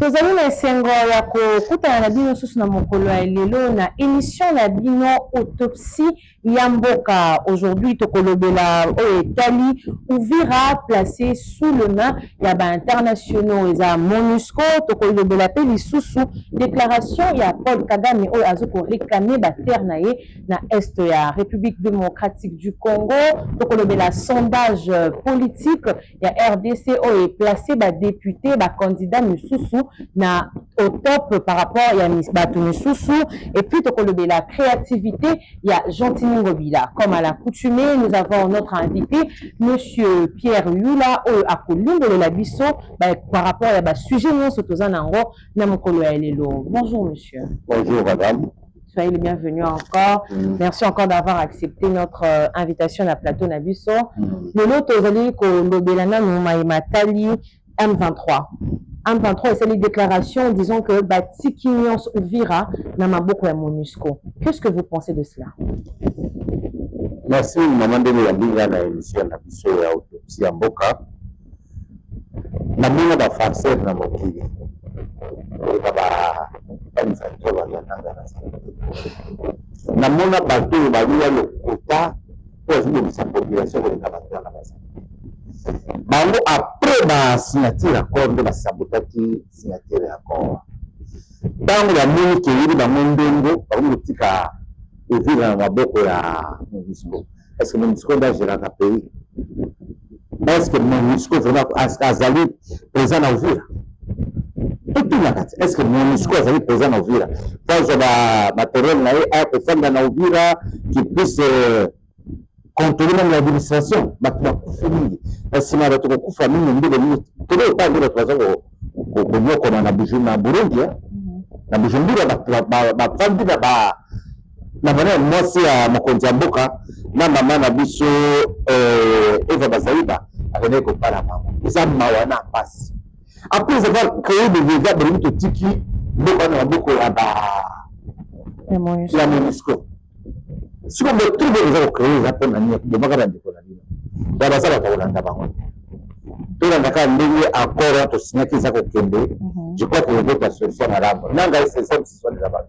tozali na esengo ya kokutana na bino susu na mokolo ya lelo na émission na bino autopsie ya mboka. Aujourd'hui tokolobela oyo etali Uvira placé sous le main ya ba internationaux eza MONUSCO. Tokolobela pe lisusu déclaration ya Paul Kagame oyo azoko réclamer ba terre na ye na est ya République démocratique du Congo. Tokolobela sondage politique ya RDC oyo placé ba député ba candidat misusu na au top par rapport ya bato misusu. Et puis tokolobela créativité ya Gentini Ngobila. Comme à l'accoutumée, nous avons notre invité monsieur Pierre Lula oyo akolungolela biso par rapport à ba sujet nyonso toza nango na mokolo ya lelo. Bonjour monsieur. Bonjour madame. Soyez les bienvenus encore. Merci encore d'avoir accepté notre invitation à la plateau Nabiso. Le lot tozali kolobelana no matali M23. M23 et c'est les déclarations disons que Batiki Nyons Uvira na maboko ya MONUSCO. Qu'est-ce que vous pensez de cela? Merci maman de la binga na émission na biso ya autopsie ya mboka. Na mona ba farceur na mokili. Na mona bato baluwa lokota pour jouer sa population de la base. Bango après ba signature accord de la sabotaki signature accord. Dans la moni qui est dans mon ndongo par le tika Uvira na maboko ya MONUSCO. Est-ce que MONUSCO va gérer un pays? Est-ce que MONUSCO vraiment azali présent na Uvira? Est-ce que MONUSCO azali présent na Uvira? Faut ba matériel na a pour na Uvira qui puisse contrôler même l'administration. Maintenant fini. Est-ce que ma bato ko famille ndele ni tout le temps de trois ans au comme na Burundi na Bujumbura ba fandi ba na bana mwasi ya mokonzi ya mboka na mama na biso Eva Bazaiba akene ko para mama isa mawana passe après avoir créé des végables de tiki mboka na mboka ya la MONUSCO si on veut tout les créer ça pour nani de bagara de kolani ya basala ka olanda bango tona ndaka ndenge accord to signer ça ko kende je crois que votre solution arabe nanga c'est ça ce sont les arabe.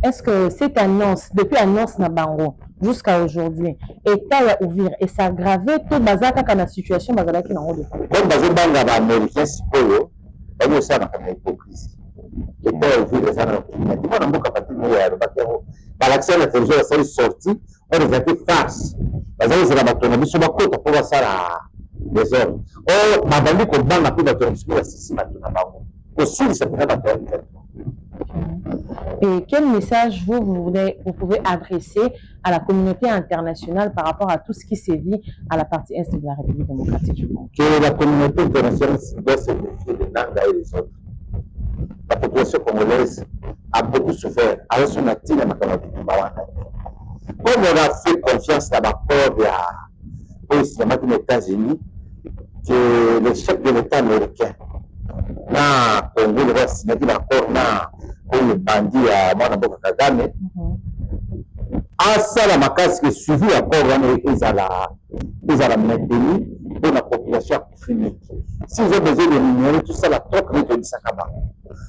Est-ce que cette annonce, depuis l'annonce Nabango jusqu'à aujourd'hui, État ya ouvert et ça aggravé tout bazaka quand la situation bazala qui n'en comme bazé banga ba américain sikoyo, on ça na comme hypocrisie. État ouvert ça na tu vois mboka patini ya bakero. Ba l'accès à la c'est sorti, on les a fait face. Bazali c'est la batona biso bakota pour ça la des hommes. Oh mabandi ko banga pe batona biso la sisi batona bango. Aussi ça peut pas. Et quel message vous pouvez adresser à la communauté internationale par rapport à tout ce qui sévit à la partie est de la République démocratique du Congo? Que la communauté internationale doit se méfier des Nanga et des autres. La population congolaise a beaucoup souffert. Alors, son actif comme on a fait confiance dans l'accord des États-Unis, que le chef de l'État américain na Congo le va signer l'accord na le bandit à Mwanamboka Kagame asala makasi que suivi l'accord ils ont maintenu pour la population finie. S'ils ont besoin de minéraux, tout ça la troque de Sakaba.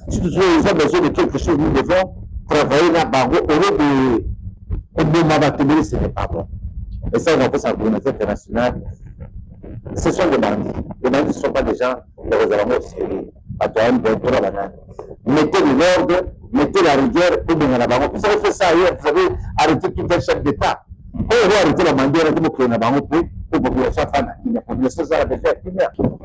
Si ils ont besoin de quelque chose, nous devons travailler là-bas au lieu de m'abattre, ce n'est pas bon. Et ça, on a fait ça en communauté internationale. Ce sont des bandits. Les bandits ne sont pas des gens de réservement sérieux. Mettez de l'ordre, mettez la rigueur pour donner la banque. Vous avez fait ça ailleurs, vous avez arrêté tout un chef d'État. Vous avez arrêté la banque, pour créer la banque pour la population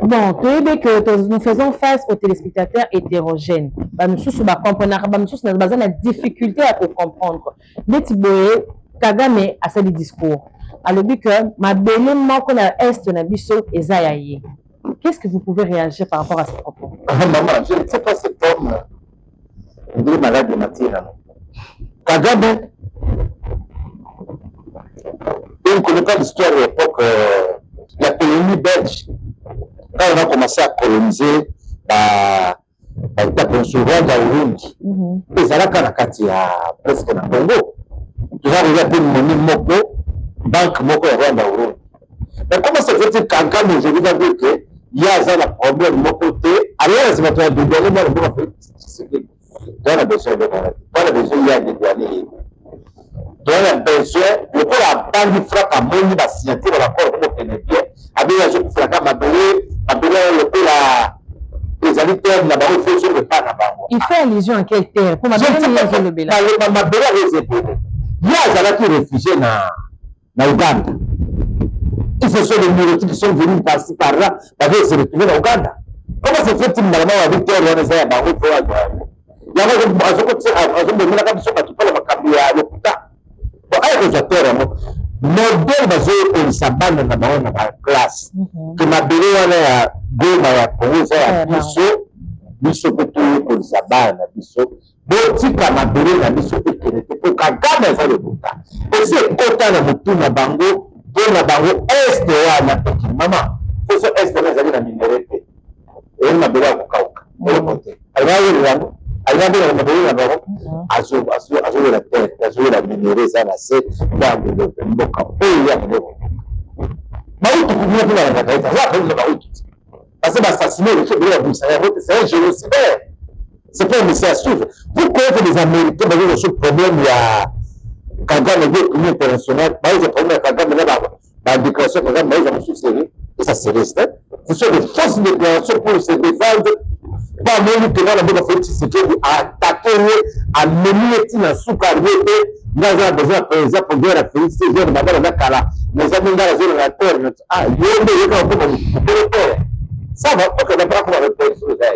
bon, que nous faisons face aux téléspectateurs hétérogènes. Nous sommes la difficulté à comprendre. Kagame a fait des discours. Alors, que ma belle manque à est na biso ezayaye. Qu'est-ce que vous pouvez réagir par rapport à ces propos? Maman, je ne sais pas cet homme. Il est malade de matière. Kagame, il ne connaît pas l'histoire de l'époque, la colonie belge. Quand on a commencé à coloniser, l'État consulat d'Aurundi, ils allaient à la Katia, presque dans le Congo. Ils ont regardé une monnaie Moko, banque Moko et Rwanda. Mais comment ça fait que Kagame aujourd'hui va dire que il y a un problème de mon côté, alors c'est votre dédouaner moi le bon fait c'est que dans la besoin de pas la besoin il y a dédouaner dans la besoin le pour la bande frappe à moni ba signature la corps pour bien avec la je fraka mabelé le pour la les habitants na ba fait sur le pas na bango il fait allusion à quel terre pour mabelé le bela mabelé les épaules il y a zala qui réfugié na Uganda. Et ce sont les Morotis qui sont venus par-ci par-là, ils se retrouver en Ouganda. Comment se fait-il normalement avec Terre on est à Bango pour la guerre? Il y a un côté à la commission qui parle de la l'hôpital. Bon, avec les acteurs, modèle basé au Sabane dans la classe. Que ma belle à Goma ya Congo, ça biso kutu au Sabane, biso. Botika ma belle na biso ekelete pour Kagame ça le buta. Et c'est autant na mutu na Bango. Pour la bango est wana maman faut ça est na zali na minerete et na bela ko kauka au côté alors yango ayande na bela na bango azo la terre azo la minéré ça na c'est dans le mboka oyo ya mboka mautu kumia bila na kaita za kwa ile mautu parce que assassiner le chef de la Bourse c'est un génocide c'est pas un message à suivre vous connaissez les Américains basé sur le problème il y a Kagame est commun international, mais les problèmes Kagame la déclaration Kagame ils ont succédé et ça c'est resté. Ce sont des fausses déclarations pour se défendre. Pas même que dans la bonne fait c'est que attaquer à mener dans soukarité dans un besoin par exemple pour la félicité jeune madame la kala mais ça même dans la zone la terre ah il y a des gens pour terre ça va OK d'après comment répondre sur ça.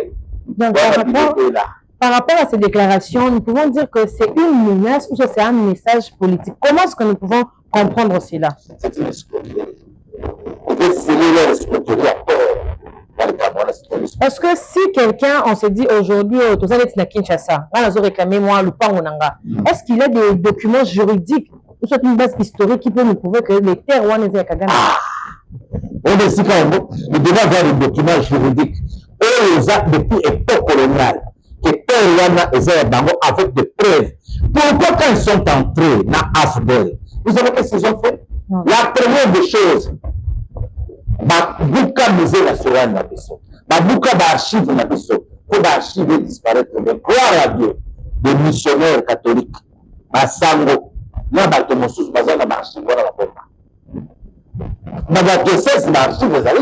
Par rapport à ces déclarations, nous pouvons dire que c'est une menace ou c'est un message politique. Comment est-ce que nous pouvons comprendre cela? C'est une escroquerie. Parce que si quelqu'un, on se dit aujourd'hui, tout ça est Kinshasa, on a réclamé moi le Pangonanga, est-ce qu'il y a des documents juridiques ou soit une base historique qui peut nous prouver que les terres ou les Kagame? On est ici quand même, nous devons avoir des documents juridiques. Et les actes depuis l'époque coloniale. Que Terre avec des preuves. Pourquoi quand ils sont entrés dans Afbel, vous savez qu'est-ce qu'ils ont fait? La première des choses, Bouka musée national na biso, Bouka archive na biso, pour archiver disparaître. Gloire à Dieu, des missionnaires catholiques, Basango, na bato mosusu baza na archive wana la bomba. Na ba diocèse na archive ezali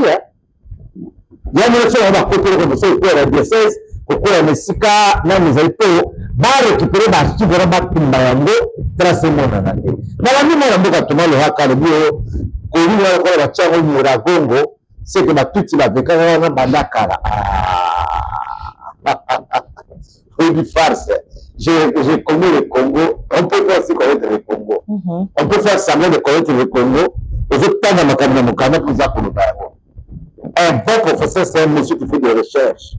il y a une chose on va côté de ça pour la diocèse. Pourquoi les sika na mizali po ba récupérer ba archive wana ba tumba yango tracer mona na te. Na la mimi na mboka tuma le haka le bio ko ni wala ko ba tsango Muragongo c'est que ba tuti ba veka wana bandakara. Oui du farce. J'ai connu le Congo, on peut faire aussi connaître le Congo. On peut faire semblant de connaître le Congo et je tente ma caméra pour ça pour le baron. Un bon professeur c'est un monsieur qui fait des recherches.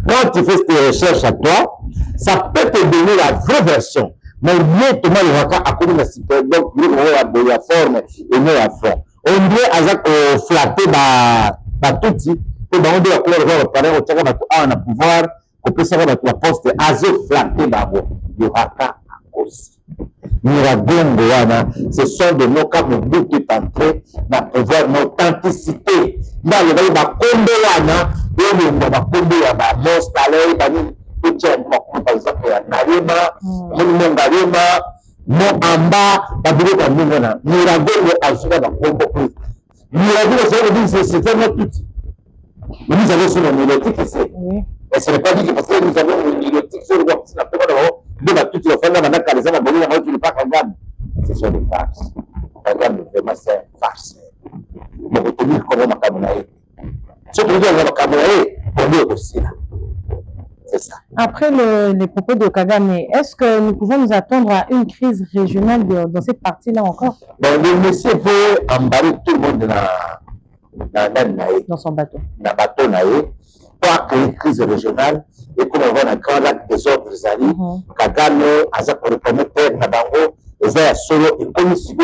Quand tu fais tes recherches à toi, ça peut te donner la vraie version. Mais mieux, tout le monde a connu la situation. Donc, il y a la forme et il y a la forme. On doit flatter tout petit. Et on doit le parler au tchèque, on a pouvoir, qu'on peut savoir la poste, azo flatter il y aura qu'à aussi. Muragongo, ce sont de nos cas de but qui est entré dans pouvoir l'authenticité. Dans le pays, il y a Kombo ya ba mostale bani kuche moko par exemple ya Narema mon Narema mon amba babilo ka ngona Muragongo asuka ba Kombo plus Muragongo c'est un autre outil mais nous avons sur le milotique c'est et ce n'est pas dit que parce que nous avons une milotique sur le box la plupart de la toute la fin de la calesa na bolina moi qui ne pas Kagame ce sont des farces Kagame vraiment c'est une farce mais retenir comment makamuna c'est ça. Après les propos de Kagame, est-ce que nous pouvons nous attendre à une crise régionale dans cette partie-là encore? Le monsieur veut emballer tout le monde dans son bateau. Dans le bateau, pour créer une crise régionale et comme on voit dans le grand lac des autres alliés, Kagame a pour le premier terre, Nabango, les a solo et comme si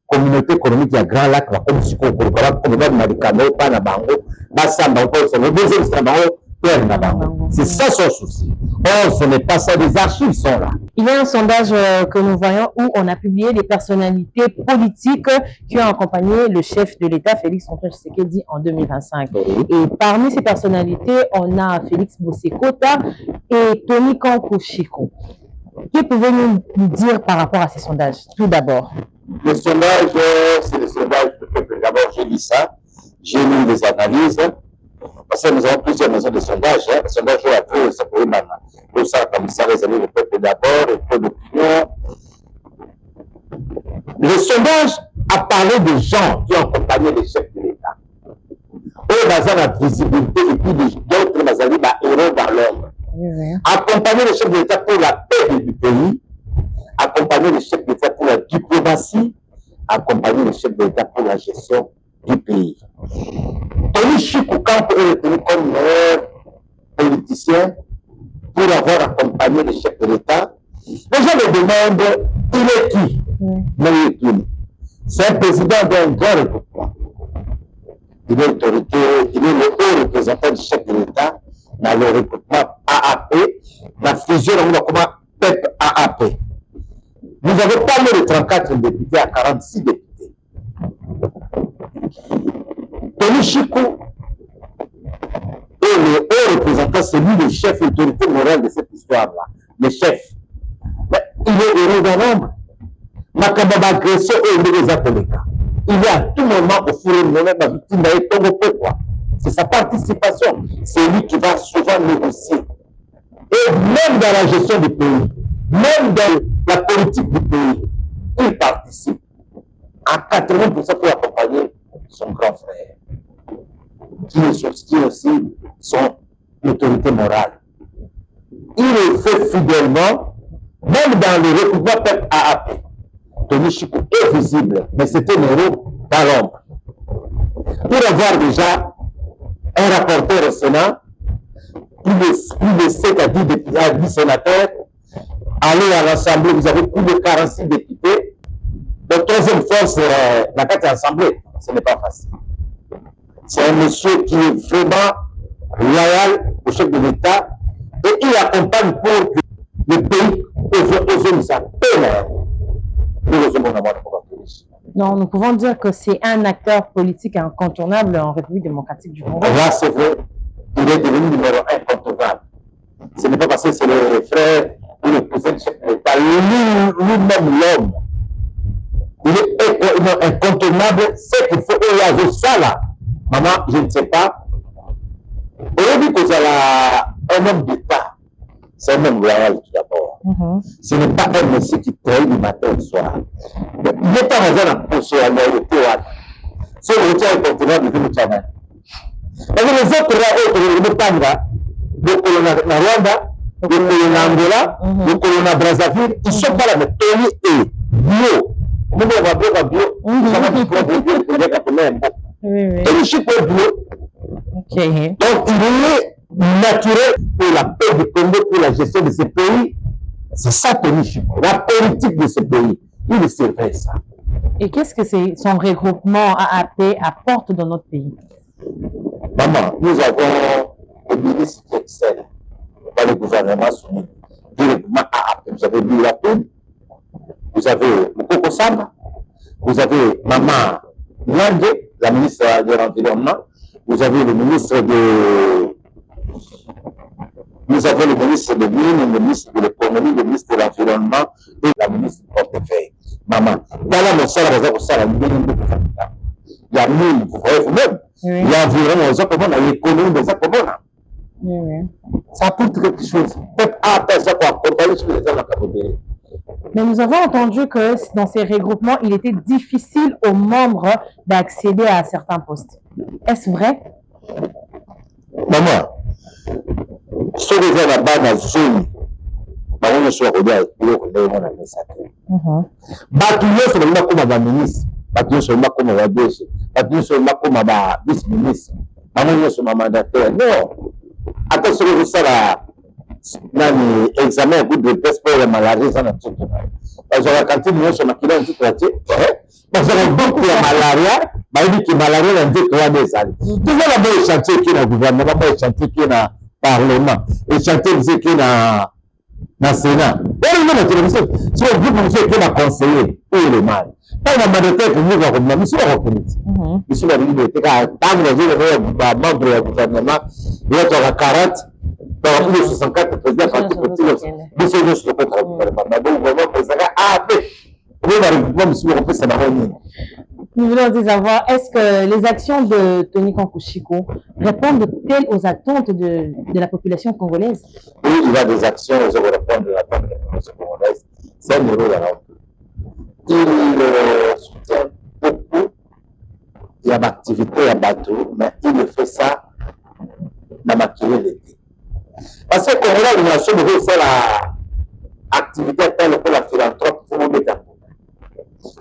communauté économique ya Grand Lac la comme si ko ko comme ba marikamo pa na bango ba samba ko so le deuxième samba C'est ça son souci. Or, ce n'est pas ça, les archives sont là. Il y a un sondage que nous voyons où on a publié des personnalités politiques qui ont accompagné le chef de l'État, Félix Antoine Tshisekedi, en 2025. Et parmi ces personnalités, on a Félix Bossekota et Tony Kankou-Chiko. Que pouvez-vous nous dire par rapport à ces sondages, tout d'abord? Le sondage, c'est le sondage du peuple. D'abord, j'ai lu ça, j'ai lu les analyses, parce que nous avons plusieurs maisons de sondage. Le sondage, on a fait, ça pourrait maintenant. Tout ça, comme ça, les amis, le peuple d'abord, et peu d'opinion. Le sondage a parlé des gens qui ont accompagné les chefs de l'État. Eux, ils ont la visibilité, et puis d'autres, ils ont des héros dans l'ombre. Accompagner les chefs de l'État pour la paix du pays, accompagner les chefs d'État pour la diplomatie, accompagner les chefs d'État pour la gestion du pays. Tony Chikoukamp est retenu comme meilleur politicien pour avoir accompagné les chefs de l'État. Les gens me demandent, il est qui? C'est un président d'un grand regroupement. Il est l'autorité, il est le haut représentant du chef de l'État dans le regroupement AAP, la fusion comme PEP AAP. Nous avons parlé de 34 députés à 46 députés. Tony Chikou est le haut représentant, c'est lui le chef, l'autorité morale de cette histoire-là. Le chef. Mais il est heureux d'un nombre. Makababa agression et les appelés. Il est à tout moment au four et moment la victime d'aller tomber pourquoi. C'est sa participation. C'est lui qui va souvent négocier. Et même dans la gestion du pays, même dans la politique du pays, il participe à 80% pour accompagner son grand frère, qui est aussi son autorité morale. Il est fait fidèlement, même dans le regroupement PEP AAP. Tony Chikou est visible, mais c'est un héros dans l'ombre. Pour avoir déjà un rapporteur au Sénat, plus de 7 à 10 sénateurs, aller à l'Assemblée, vous avez plus de 46 députés. La troisième force, la carte Assemblée, ce n'est pas facile. C'est un monsieur qui est vraiment loyal au chef de l'État et il accompagne pour que le pays ose sa peine. Non, nous pouvons dire que c'est un acteur politique incontournable en République démocratique du Congo. Là, c'est vrai, il est devenu numéro incontournable. Ce n'est pas parce que c'est le frère ou le cousin de chef de l'État, lui-même l'homme. Il est incontournable, c'est qu'il faut y ça là. Maman, je ne sais pas. Aujourd'hui, que c'est un homme d'État. C'est un homme loyal tout d'abord. Ce n'est pas un monsieur qui trahit du matin au soir. Il est pas dans un approche à la loyauté. C'est le retour incontournable de Tchana. Les autres là, le Tanga, le colonel Rwanda, le colonel Angola, le colonel Brazzaville, ils ne sont pas là, mais Tony et Bio. Nous avons Bio, ça va du Bio, Tony Chikou est Bio. Donc il est naturel pour la paix du Congo, pour la gestion de ce pays. C'est ça Tony Chikou, la politique de ce pays. Il surveille ça. Et qu'est-ce que son regroupement AAP apporte dans notre pays? Maman, nous avons des ministres qui excellent dans le gouvernement soumis. Du regroupement AAP. Vous avez vu la pub, vous avez Mokoko Sama, vous avez Maman Nyande, la ministre de l'Environnement, vous avez le ministre de... Nous avons le ministre de l'Union, le ministre de l'Économie, le ministre de l'Environnement et la ministre du portefeuille. Maman, dans la motion, il y a 1000, vous voyez vous-même. Il y a environ les autres communes, l'économie des autres communes. Ça apporte quelque chose. Peut-être après ça, pour accompagner sur les gens à Kabodéré. Mais nous avons entendu que dans ces regroupements, il était difficile aux membres d'accéder à certains postes. Est-ce vrai? Maman, ce que j'ai là-bas dans la zone, je suis regarde, je suis mon administrateur. Bâtiment seulement comme un ministre, bâtiment seulement comme un DG, bâtiment seulement comme un vice-ministre. Je suis un mandataire. Non. Attends, ce que je sais là, dans l'examen de test pour la maladie, ça n'a pas de parce que quand il y a un maquillage, il faut traiter. Parce que beaucoup de malaria, il dit que malaria, il dit qu'il y a des années. Toujours la bonne chantier qui est dans le gouvernement, la bonne chantier qui est dans Parlement. Et chanter disait que dans le Sénat. Et la télévision, si on dit que la conseiller, où est le mal? Pas la mandataire que nous avons, mais si on reconnaît. Ici, la liberté, quand on membre du gouvernement, il y a 40, dans le 64, président, quand il faut dire, mais c'est juste le gouvernement. Mais bon, vraiment, président, nous voulons aussi savoir, est-ce que les actions de Tony Kankushiko répondent-elles aux attentes de la population congolaise? Oui, il y a des actions qui répondent aux attentes de la population congolaise. C'est un héros là. Il soutient beaucoup. Il y a l'activité, il y a bateau, mais il fait ça dans ma l'été. Parce que Congola, il y a une chose de l'activité telle que la philanthrope, il faut mettre à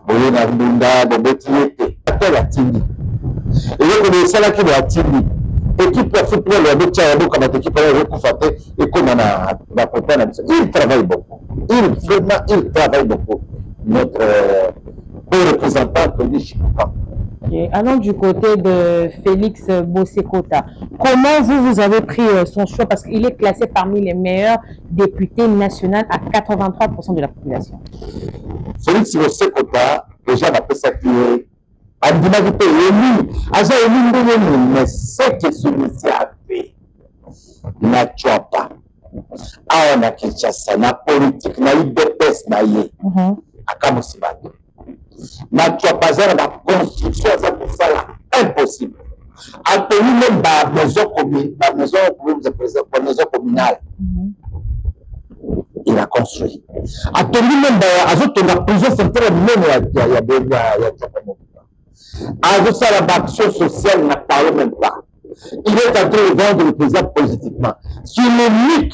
boye na ndunda bobeti ete atala atindi eloko esalaki na atindi équipe ya football ya botia ya boka bato équipe ya kokufa te ekoma na bakota na biso. Il travaille beaucoup, il travaille beaucoup, notre représentant Tony Chikapa. Allons du côté de Félix Bossekota. Comment vous avez pris son choix? Parce qu'il est classé parmi les meilleurs députés nationaux à 83% de la population. Félix Bossekota, déjà, on appelle ça qui est Andimagité, élu. Aja élu, mais c'est que celui-ci a fait. Na Tchouapa. Ah, on a Kinshasa, na politique, na IDPS, na Yé. À Kamosibato. Na Tchouapa, la construction, ça pour ça, impossible. A tenu même la maison communale. Il a construit. A tenu même la prison centrale même il y a l'action sociale n'a parlé même pas. Il est en train de vendre le président politiquement. C'est l'unique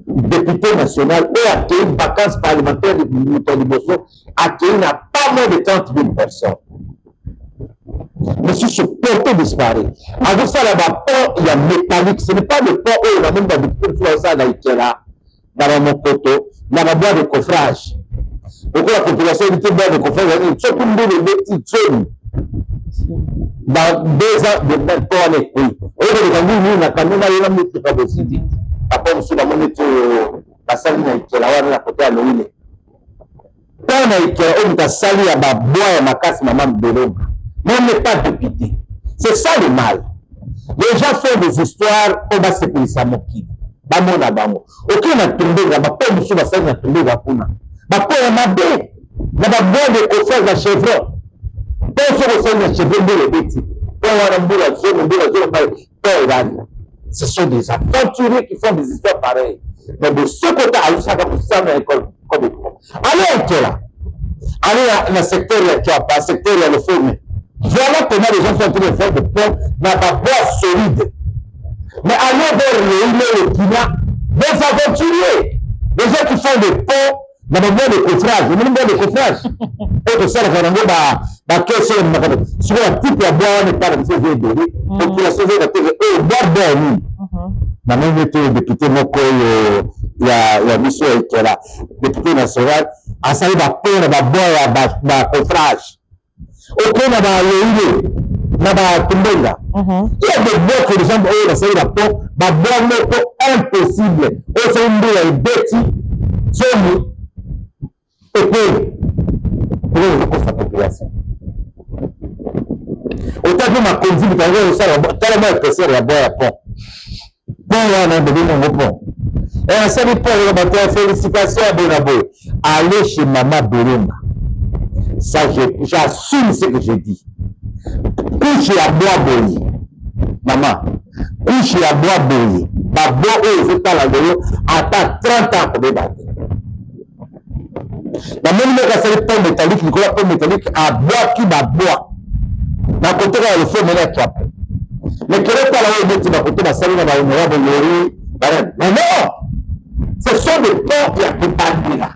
député national et a accueilli une vacance parlementaire de Bosso, accueilli n'a pas moins de 30 000 personnes. Monsieur, ce poteau disparaît. Avec ça, là-bas, pont, il y a métallique. Ce n'est pas le pont où on a même d'habitude de faire ça dans mon poteau, dans la boîte de coffrage. Pourquoi la population dit boîte de coffrage? Il faut qu'on ait des petites zones. Dans 2 ans, de même pont avec oui. Et nous, on a quand même un peu de capacité. Après, on a mon étude, la salle qui est là, on a côté à l'ouïe. Quand on a sali à ma boîte, ma casse, ma maman de l'homme. Mais on n'est pas député. C'est ça le mal. Les gens font des histoires, on va se payer ça, mon qui. Bamo na bamo. Ok, on a tombé, on a pas de sous la salle, on a tombé, on a tombé. Ma père, on a bien. On a bien de coffres à chevron. Quand on se fait un chevron, on est bêtis. Quand on a un bout à zone, ce sont des aventuriers qui font des histoires pareilles. Mais de ce côté, à ça, dans l'école, comme il faut. Allez, là. Allez, dans le secteur, tu as pas, le secteur, il y a le feu. Voilà comment les gens sont en train de faire des ponts dans la boîte solide. Mais allez vers le Kina, des aventuriers, des gens qui font des ponts dans la boîte de coffrage, le même boîte de coffrage. Et que ça, la question, sur la petite boîte, on n'est pas dans ces vieux délits. Donc, la sauvé la télé, et boîte d'ornie. La même été député Moko, il y a monsieur qui est là, député national, à ça, il va prendre la boîte de coffrage. Ok, il y a des bois que les gens ont essayé de faire, impossible. Et c'est une bête, c'est et puis, pour la population. Autant que ma conduite, tellement épaisseur la boîte à pont. Bon, on a devenu un pont. Et un seul pont, félicitations à Bonabo. Allez chez Maman Belonga. Ça, j'assume ce que je dis. Couche à bois boyi. Maman, couche à bois boyi. Ma bois où je parle à l'eau, attends 30 ans pour me battre. La même chose que c'est le pont métallique, le pont métallique à bois qui va bois. D'un côté, il y a le feu ménage après. Mais quel est le côté d'un côté, la salle, la honorable Yori. Mais non! Ce sont des ponts qui accompagnent là.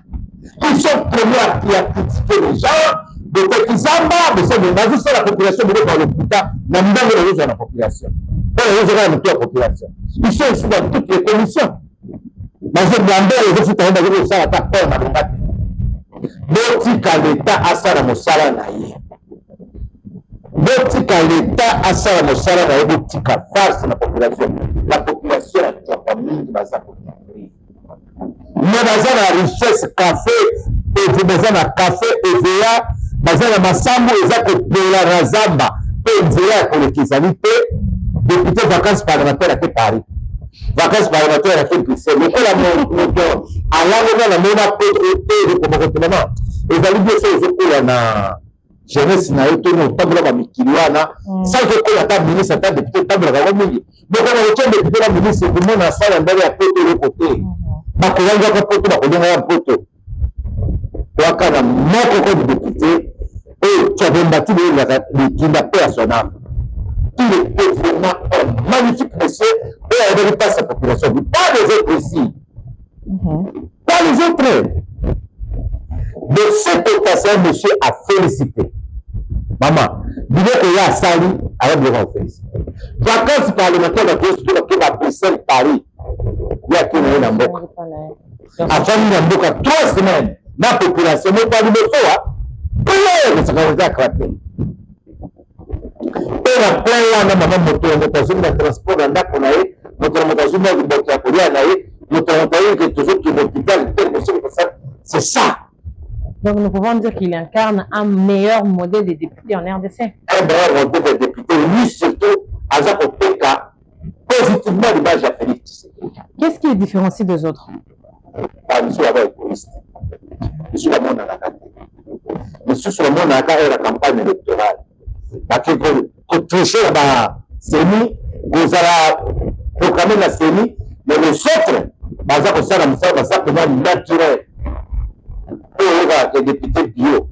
Ils sont premiers à critiquer les gens. De Tekizamba, de c'est la population de l'hôpital, n'a pas de la population. Pas de la population. Ils sont ici dans toutes les commissions. Dans ce blanc, les autres sont dans le salon, pas peur, n'a pas de l'État à ça, dans le salon. botika l'État asala mosala na ye botika farce na population. La population atoka mingi baza kokufri. Mais baza na richesse café, et baza na café EVA, baza na masambo eza kopela na zamba pe nzela ya kolekisani te. Député vacances parlementaires à Paris. Vacances parlementaires à Bruxelles. Le la moto à l'avant la mona de comportement. Et vous bien ça na jeunesse na yoto no tabula ba mikiliana sans que ko ta ministre ta député tabula ba mingi. Donc on a le député la ministre tout le monde a ça ndani ya poto le côté. Ba ko yanga ko poto ba ko denga poto. Waka na moko ko député et tu as bâti le kinda personnel. Il est vraiment un magnifique monsieur et elle ne pas sa population. Pas les autres ici. Pas les autres. De ce côté, c'est un monsieur à féliciter. Maman, dis-le qu'il y a Sali, avec le grand féliciter. Vacances parlementaires, qui va Bruxelles, Paris. Il y a qui est dans Mboka. À famille dans Mboka, 3 semaines. La population, mais pas du besoin. Plein de ce qu'on a craqué. Et la plein là, maman, moto na transport dans la Konaï, moto na moto à Korea, moto qui est toujours qui l'hôpital, c'est ça. Donc nous pouvons dire qu'il incarne un meilleur modèle de député en RDC. Un meilleur modèle de député, lui surtout, à Zakopeka, positivement l'image à Félix. Qu'est-ce qui est différencié des autres? Je suis d'abord égoïste. Je suis la monde à la carte. Je suis sur le monde à la campagne électorale. Pour tricher la CENI, vous allez proclamer la CENI, mais les autres, ça naturel. Les députés bio.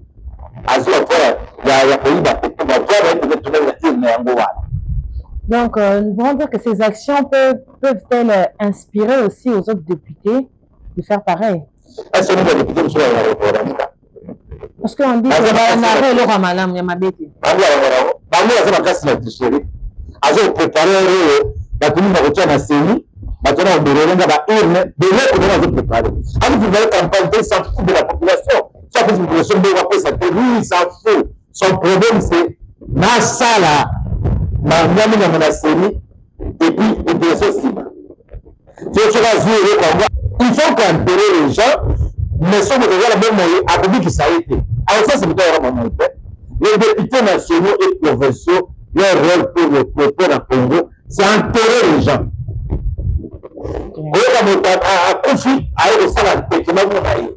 Donc, nous pouvons dire que ces actions peuvent-elles inspirer aussi aux autres députés de faire pareil? Parce qu'on dit que le Ramalam, il y a ma bête. Maintenant, on préparer. Alors, vous voyez campagne, s'en fout de la population. Ça fait une population de lui, il s'en fout. Son problème, c'est ma sala, ma série, et puis, la population cible. Il faut qu'enterrer les gens, mais si on regarde la même moyen, à côté qui s'arrête. Alors, ça, c'est plutôt vraiment mon fait. Les députés nationaux et provinciaux, leur rôle pour le peuple à Congo, c'est enterrer les gens. A Kofi a eu ça la technologie na ye.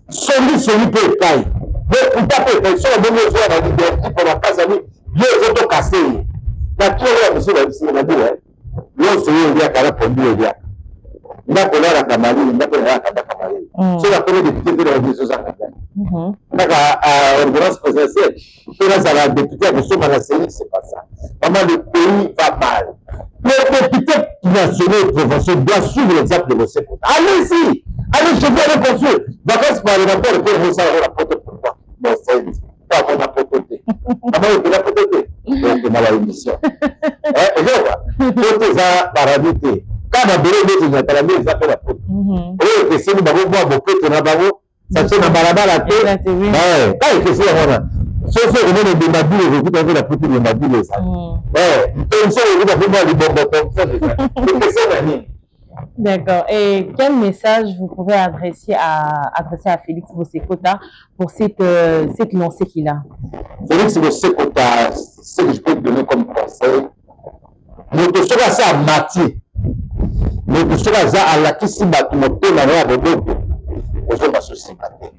Celui peut payer. Mais on tape les sur la bonne chose à la liberté pour la casa ni les autres cassés. La tour là monsieur la dit hein. Yo c'est il y a cara pour lui il y a. Il a collé la Kamali, il a collé la Kamali. C'est la première député de la République sociale. D'accord, ordonnance présidentielle. Et là ça va député de ce Manasséni, c'est pas ça. Vraiment le pays va mal. Les députés nationaux et provinciaux doivent suivre l'exemple de vos secteurs. Allez-y! Allez, je vais les construire. Vacances parlementaires, pour vous savoir la porte pourquoi. Bon, c'est pas qu'on a prototé. Comment il a prototé? Donc, on a la émission. Et je vois. Tout ça, paradité. Quand on a donné des interviews, ils appellent la porte. Oui, que si nous avons beaucoup de travaux, ça tient dans la tête. Quand il fait ça, sauf que nous avons des maboules, vous avez la petite de maboules. D'accord. Et quel message vous pouvez adresser à Félix Bossekota pour cette lancée qu'il a? Félix Bossekota, ce que je peux te donner comme conseil, nous te serons assez à Mathieu. Nous te serons assez à la Kissiba qui m'a donné la Robobo. Aux autres sympathiques.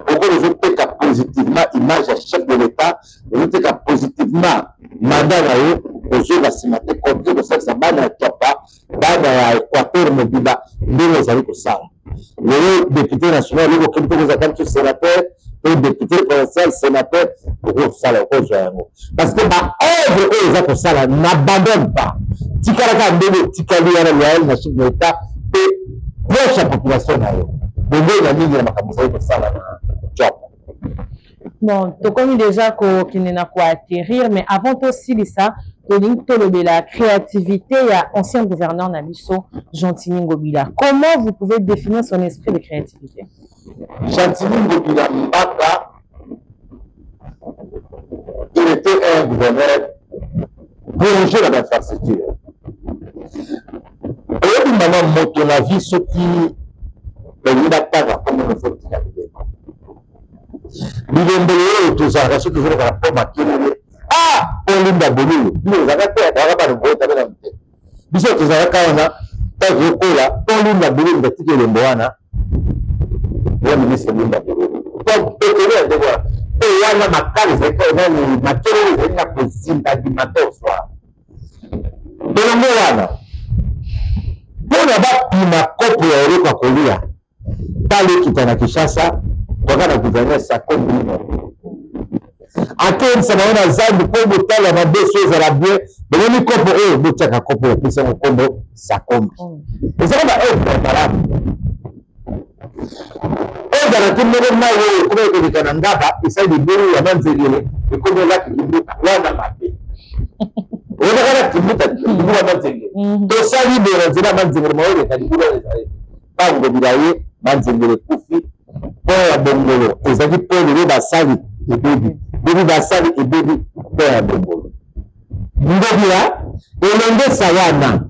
Pourquoi les autres péquent positivement image à chef de l'État, les autres péquent positivement mandat aux autres sympathiques, contre le sexe à Bana Tchapa, Bana Équateur Mobila, les amis pour ça. Les députés nationaux, les occupants des attentes sénateurs, les députés provinciaux, sénateurs, pour ça, parce que ma œuvre, eux, pour ça, n'abandonne pas. Tikalaka Ndebo, Tikali, Yaraï, la chef de l'État, et proche la population. Bon, tu connais déjà qu'il n'y a quoi atterrir, mais avant aussi ça, la créativité, il y a ancien gouverneur Nabiso, Gentini Ngobila. Comment vous pouvez définir son esprit de créativité? Gentini Ngobila, il était un gouverneur plongé dans l'infrastructure. Et maintenant, moto la vie, ce qui est battre comme on fait Bilembele tozalaka soki ozolaka na po makelele olinda bolulu bino ozalaka te azalaka bana boye tabela te biso tozalaka wana ntango okola olinda bolulu batiki elembo wana oya ministre olinda bolulu ekele ya ndeko wana pe wana makali ezalaki makelele ezali na kozinda dimata oswara elongo wana mpona bapima kopo ya eloko ya kolia tala ekita na Kinshasa toka na gouverneur Sakombi akendisa bango na zambi mpo botala mabeso ezala bien bemoni kopo oyo botiaka kopo opesa yango nkombo Sakombi ezaka baevre ya malamu ezala te ndenge mai oyo ekoma ekoleka na ngaba esali libulu ya manzengele ekomi olaki kimbuta wana mabe oyebaka na kimbuta libulu ya manzengele tosali boye na nzela ya manzengele maoleka libulu bangobila ye manzengele kufi mpo ya bongolo ezalaki mpo lelo basali ebebi bebi basali ebebi mpo ya bongolo ngobila elengesa wana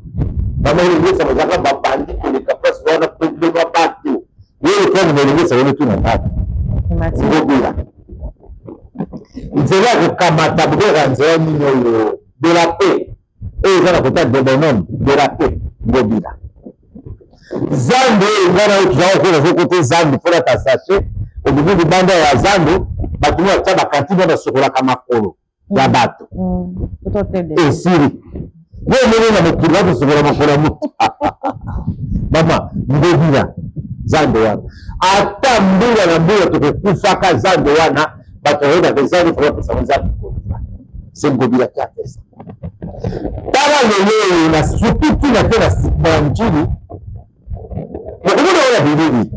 bamaelengesa bazalaka babandi koleka place wana problema bato oyo mpo maelengesa wana tuna bato ngobila nzela ya kokamata bokoka nzela nini oyo de la paix oyo eza na kota de bonhomme de la paix ngobila zando ngana oyo tozala kokola zokote zando mpona tasache obuku libanda ya zando bato mo batia bakantine oyo basokolaka makolo ya bato esili yo omoni na mokili bakosokola makolo ya moto mama ngobila zando wana ata mbula na mbula tokokufaka zando wana bato oyebaka zando fo bapesamo zando ngobila se ngobila te apesa tala lelo na surtout tina te na njili okomona oyo ya bilili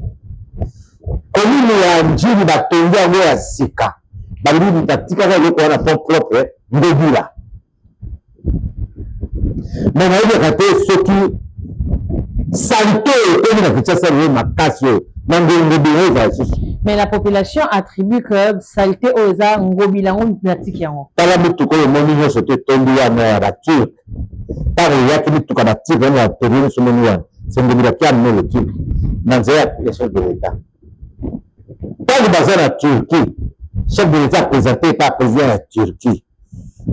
komine ya njili batongi yango ya sika balili batikaka eloko wana fond propre ngobila me nayebaka te soki salite oyo ekomi na Kinshasa lelo makasi oyo na ngobila oyo ezala lisusu mais la population attribue que salite oyo eza ngobila yango natiki yango tala mituka oyo moni nyonso te etondi wana ya baturke ntango eyaki mituka baturke wana ya peri nyonso moni wana c'est ngobila qui a amené le Turc dans les applications de l'État. Quand vous basez la Turquie, chef de l'État présenté par le président de la Turquie,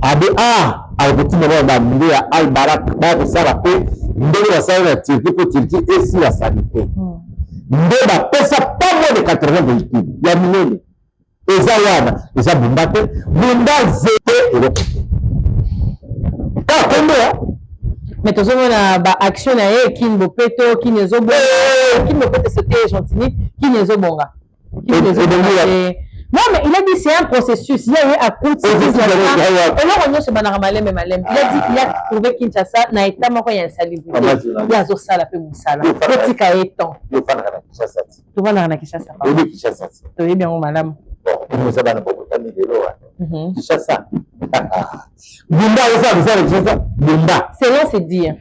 a dit à petit moment d'amener à Al-Barak, ça va payer, de la salle de la Turquie pour Turquie et si la sanité. De la paix, ça pas moins de 80 véhicules. Il y a miné. Et ça, il y a Bumbaté, Bumba zété et le côté. Quand combien? mais tozomona baaction na ye kini bopeto kini ezobonga kini bopeto c'était gentil kini ezobonga non mais il a dit c'est un processus il y a eu à côté eloko nyonso banaka maleme maleme il a dit qu'il a trouvé Kinshasa na état moko ya insalubrité ye azosala mpe mosala otika ye temps tovanaka na Kinshasa toyebi yango malamu Kinshasa. Bumba, Bumba. Selon ses dires.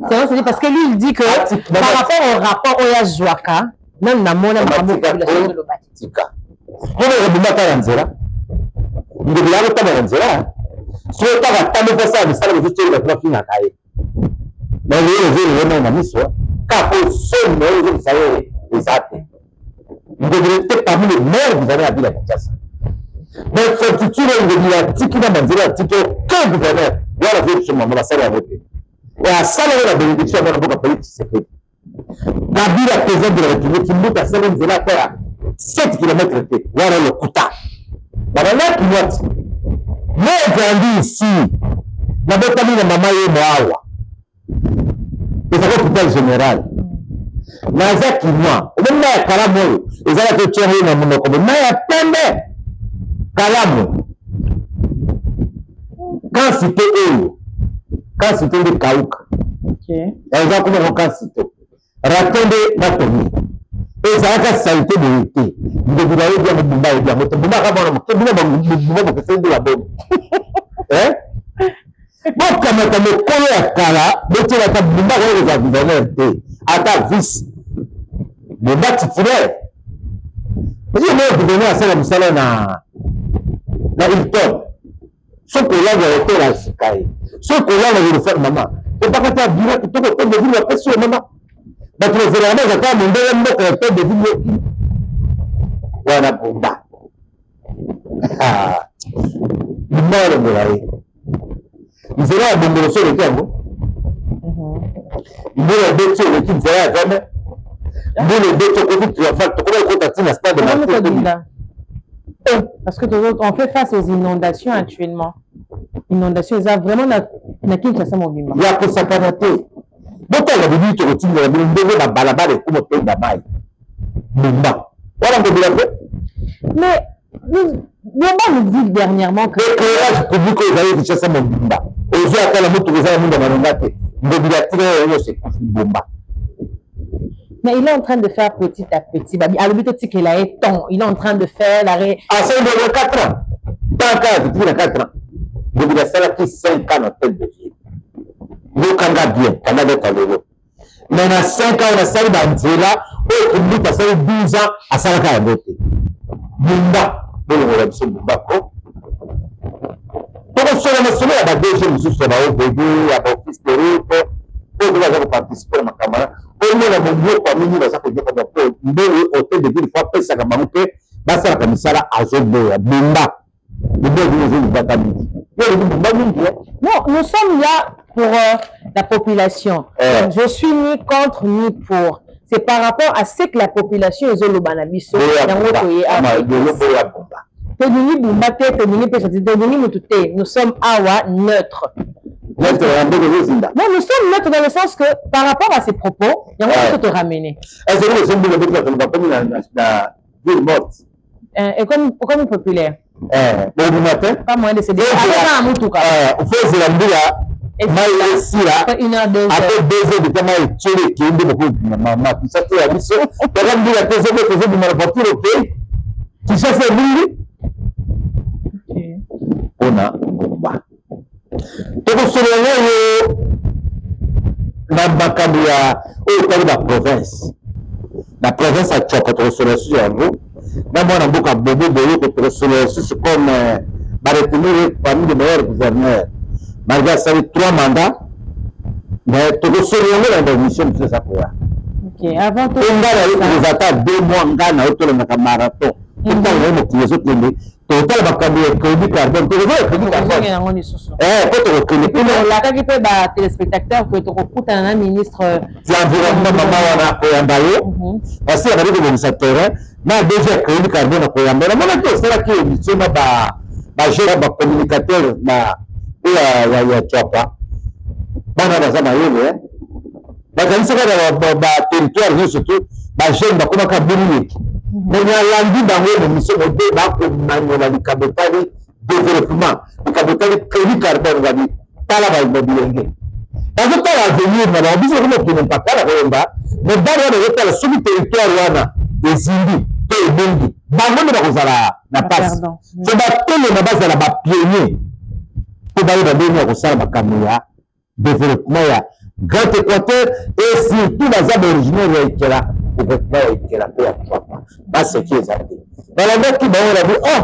Parce que lui, il dit que par rapport au rapport Oya Jouaka, même dans mon population de l'Obatika. Comment Bumba ta Ranzera? Il devait avoir ta Ranzera. Si on t'a pas fait ça, mais ça ne veut pas dire que tu n'as pas fait. Mais il y a une mission. Car au seul moment où vous savez les actes, vous devez être parmi les meilleurs que vous avez à dire à Kinshasa. Mais fortitude ngobila tiki na manzela tiki aucun gouverneur wala vile sur mama basala vote et à ça la bénédiction de la boka politique secret Kabila président de la République Mbuta sala nzela kwa 7 km wala le kuta banana kinyati moi grandi ici na botami na mama ye moawa c'est un hôpital général naza kinwa omona ya kalamu ezala ke tchero na monoko na ya pembe kalamu quand cité oyo quand cité de kauka eza kuma quand cité ratonde batomi ezalaka salite de été ndobila yo bia mobumba yo bia moto bumba kabona mokebina bumba bokesende la bonne bokamata mokolo ya kala botielaka bumba koyokoza gouverneur te ata vice bumba titulaire oyo moyo gouverneur asala mosala na Hilton ce collage a été la Sikaï. Ce collage a été maman. Et pas quand tu as dit que tu as de vivre la personne, maman. Mais tu veux vraiment que tu as mon deuxième mot que tu as de vivre. Voilà, bomba. Ah, il meurt de la vie. Il sera à bomber sur le terme. Il meurt de sur le qui sera jamais. Il meurt de sur le qui va faire. Tu connais quand tu as stade de la parce que on fait face aux inondations actuellement. Inondations, ils ont vraiment na Kinshasa mobimba. Il y a que ça canate. Donc on a dit que tu as dit la balabala et comment payer la maille. Bomba. Voilà on peut dire. Mais Bomba nous dit dernièrement que l'éclairage public aux aïeux de Kinshasa mobimba. Aujourd'hui à la moto les amis de Manongate. Mobilateur c'est Bomba. Mais il est en train de faire petit à petit. À l'habitude qu'il a été temps, il est en train de faire l'arrêt. Ah, c'est de 4 ans. Tant qu'à depuis 4 ans. Donc il a fait 5 ans en tête de vie. Nous, quand on a bien, quand on a bien, mais dans 5 ans, on a sali dans Nzela, au public, a sali 12 ans, à Salaka à voter. Bumba, pour le Robinson Bumba. Donc on se remet sur la deuxième jour sur la haute bébé, à mon fils de route, pour que vous participer à ma camarade. Au moins, mon gros famille, nous avons fait pour le hôtel de ville, fois, après ça, comme on fait, dans sa camisala, à Zobé, à Bumba. Non, nous sommes là pour la population. Je suis ni contre ni pour. C'est par rapport à ce que la population est au Banabiso. Nous sommes awa neutres. Non, nous sommes neutres dans le sens que par rapport à ces propos, il y a te ramener. Et comme populaire. Bon matin. Pas moins de se dire. On fait la une heure, 2 heures. Après 2 heures de temps, il y a qui est beaucoup de maman. Puis ça, c'est la mission. Par exemple, il y a des choses de ma voiture, ok? Tu sais, c'est lui. On a un combat. Donc, sur le la Bacabia, au la province. La province a choqué sur le sujet. Même moi, on a beaucoup de bobo de sur le sujet comme retenir parmi les meilleurs gouverneurs. Malgré ça, il y a 3 mandats, mais tout le monde dans la mission de ça. Ok, avant tout. On a les attaques 2 mois en Ghana, autour de la marathon. Tout le temps, on a les autres télé. Total, on a le crédit carbone. Tu vois, le crédit carbone. Quand tu reconnais. La qui peut téléspectateurs, que tu recrutes un ministre. L'environnement, maman, on a Koyambaye. Parce qu'il y a des administrateurs, mais déjà, crédit carbone, Koyambaye. C'est là qui est sur ma communicateur, ya chapa bana baza mayele bakanisaka na territoire nyonso to bajeune bakomaka bululeki me nalandi bango na mission mode bakomanyola likambo etali développement likambo etali crédit carbone babi tala babilenge bazotala avenir na bango biso bakoma mpakala koyemba me bana wana ezotala soki territoire wana ezindi to ebongi bango nde bakozala na pasi so batelema bazala bapionnier pour aller dans le monde à développement ya Grand Équateur et surtout la zone originaire qui est là qui est là pas ce qui est ça dans la mode qui m'a dit oh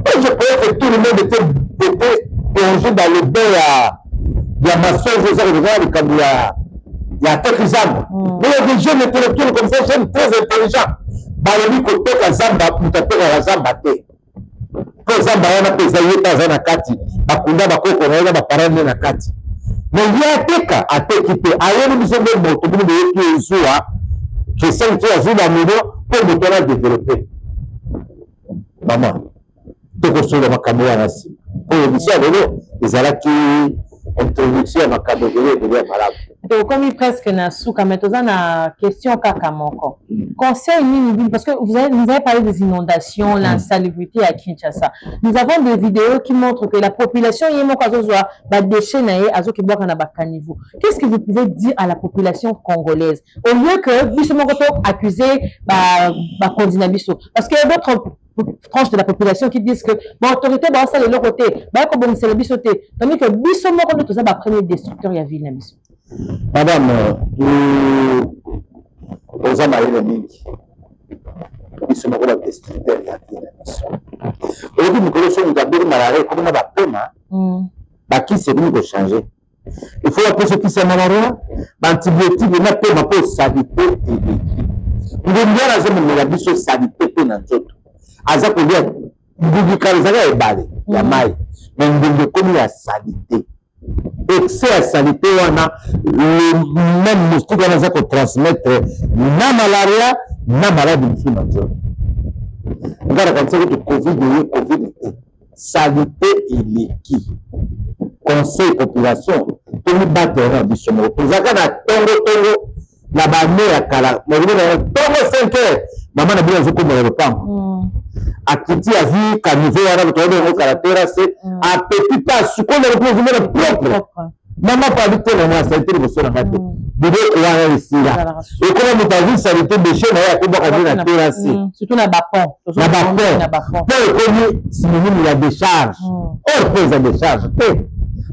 je croyais que tout le monde était plongé dans le bain il y a maçon je sais comme il y a quelques arbres mais il y a des jeunes intellectuels comme ça jeunes très intelligents dans le côté la zamba mutateur la zamba té kwa zamba wana pesa yeta zana kati bakunda bakoko na baparane na kati mais yateka atekite ayeni bisongo moto bunu yetu ezua que c'est qui azula million pour le terrain développer maman toko solo makambo wana si pour biso lelo ezalaki introduction makambo de malade. Donc, comme il presque na souka, mais tu as une question kaka moko. Conseil minimum, parce que vous avez parlé des inondations, l'insalubrité à Kinshasa. Nous avons des vidéos qui montrent que la population y est mon cas soit déchets naé azo qui boit na bakaniveau. Qu'est-ce que vous pouvez dire à la population congolaise au lieu que justement accuser condinabiso, parce qu'il y a d'autres tranches de la population qui disent que l'autorité va ça de leur côté, comme c'est le bisoté, tandis que biso moko de tout ça premier destructeur ya ville na biso. Madame, aux Américains, ils sont encore destructeurs. Aujourd'hui, nous connaissons une gaberie malade comme on a pema. bakisi ekomi kochange. Il faut appeler ceux qui sont malaria, antibiotique na pe mapo salite eleki. Ngombiana azomemela biso salite pe na nzoto. Aza kolia ngungika ezaka ebale ya mai, mais ngungi ekomi ya salite. Excès ya salite wana même moustique wana aza kotransmettre na malaria na maladi mosusu na nzoto. Ngara kanisa kuti covid ye covid te salite eleki. Conseil population tomi battre biso moko tozaka na tongo na bane ya kala mobile na tongo 5 heures mama na bila zoko na lopango akiti avi ka niveau wana kutoka ngo karatera c'est a petit pas suko na reposer propre mama pa vite na santé de bosso na ngate bide ko wana isira et comme mutavi santé de chez na ya ko boka na terrasse surtout na bapon pour comme synonyme ya décharge or pose à décharge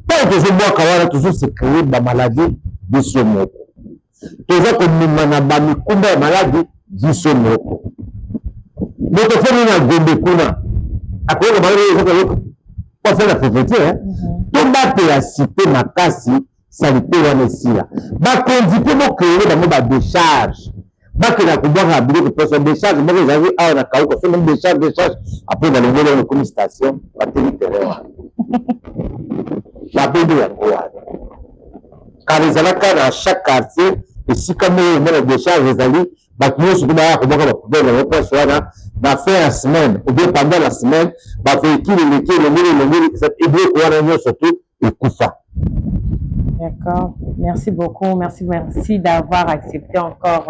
tant que je vois kawara toujours se créer ba maladie biso moko toza komema na ba mikumba ya maladie biso moko moto foni na gombe kuna akoyoka maladie ezaka yoka kwa fela fefete tombate ya cité makasi sanité wana esila bakonzi mpe bocréer bango badécharge bakena kobwaka biloko poso décharge moko ezali awa na kauka so même décharge apres balongoli wana ekomi station bateli terrain wana babebe yango wana kala ezalaka na chaque quartier esika moko omona décharge ezali bato nyonso mpe baya kobwaka bapoubele yango place wana na fin ya semaine ou bien pendant la semaine bavéhicule eleki elongeli ebiloko wana nyonso tu ekufa. D'accord, merci beaucoup, merci d'avoir accepté encore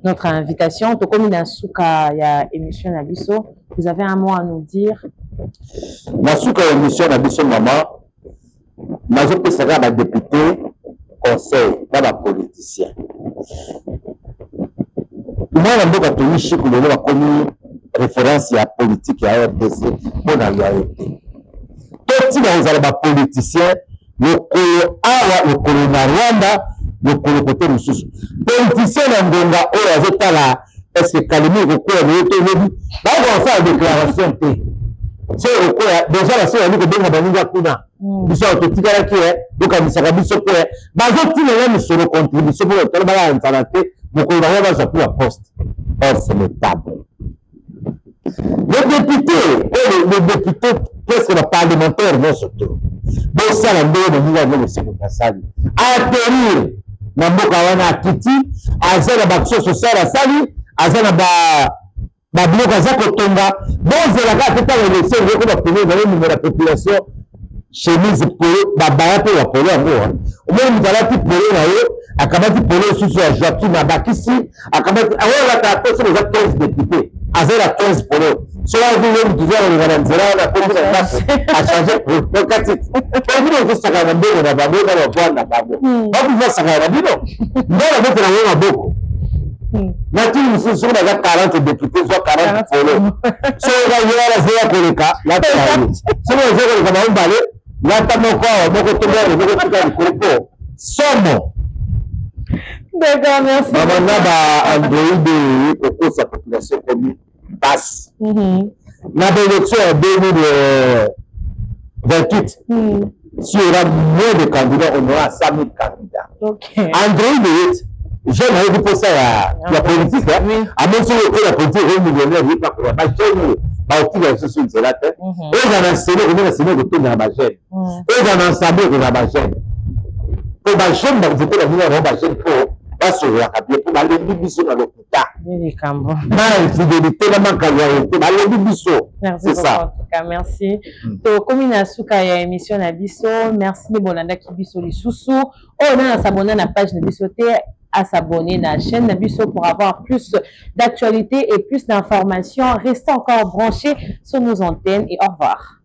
notre invitation. Tokomi Nasuka ya émission Nabiso, vous avez un mot à nous dire? Nasuka ya émission Nabiso maman, nazo pesaka ba député conseil na ba politicien. Mwana mboka toyishi kulelo bakomi référence ya politique ya RDC mpona loyauté. Toti na ozala ba politicien lokolo awa lokolo na Rwanda lokolo kote mosusu politicien na ngonga oyo azotala est-ce que kalimi kokoya loyoto lobi bakosa déclaration te so okoya déjà la so yali kobenga baninga kuna biso totikalaki bokanisaka biso mpe bazotinela misolo contribution mpo tolo bala nzala te mokolo bango bazwa mpula poste or c'est le tabou. Le député, presque le parlementaire, non surtout. Bon, ça, la ndenge de nous avons le secrétaire Sali. Atterrir, na mboka wana akiti, azana baction sociale à Sali, azana ba biloko aza kotonga, bon, zelaka teta l'élection, il faut que la numéro la population, chemise polo, babaya pe ya polo yango. Au moins, nous allons polo na yo, akamati polo susu ya Joaquin na bakisi, akamati, awala ta apose les 15 députés. Azera 15 polo. Cela veut dire que tu vas regarder nzela na kombi na ndako a changer pour katiti. Kwa vile ukisaka na mbele na babo na bwana babo. Hapo kwa saka na bino. Ndio bote na wewe boko. Na timu sisi na 40 députés soit 40 polo. So ga yala zela koleka la tayi. So ga zela kama umbale la tamoko boko tumbo boko tukali kopo. Somo. D'accord, merci. Maman ba Android pour sa population commune passe. La élection en 2028, s'il y aura moins de candidats, on aura 100 000 candidats. Okay. Android 8, j'aime dire pour ça la politique. À même si la politique est millionnaire, il n'y a pas de problème. Baoki ya susu nzelate eza na sene komona sene kotonda na bagene eza na ensemble ko na bagene ko bagene bazete na bino na bagene po basololaka bie po balembi biso na lokuta na infidélité na manque ya loyauté balembi biso. C'est ça. En tout cas, merci. Tokomi Nasuka ya émission na biso, merci de bolandaki biso lisusu. On a s'abonner à la page na biso te, à s'abonner à la chaîne Nabiso pour avoir plus d'actualités et plus d'informations. Restez encore branchés sur nos antennes et au revoir.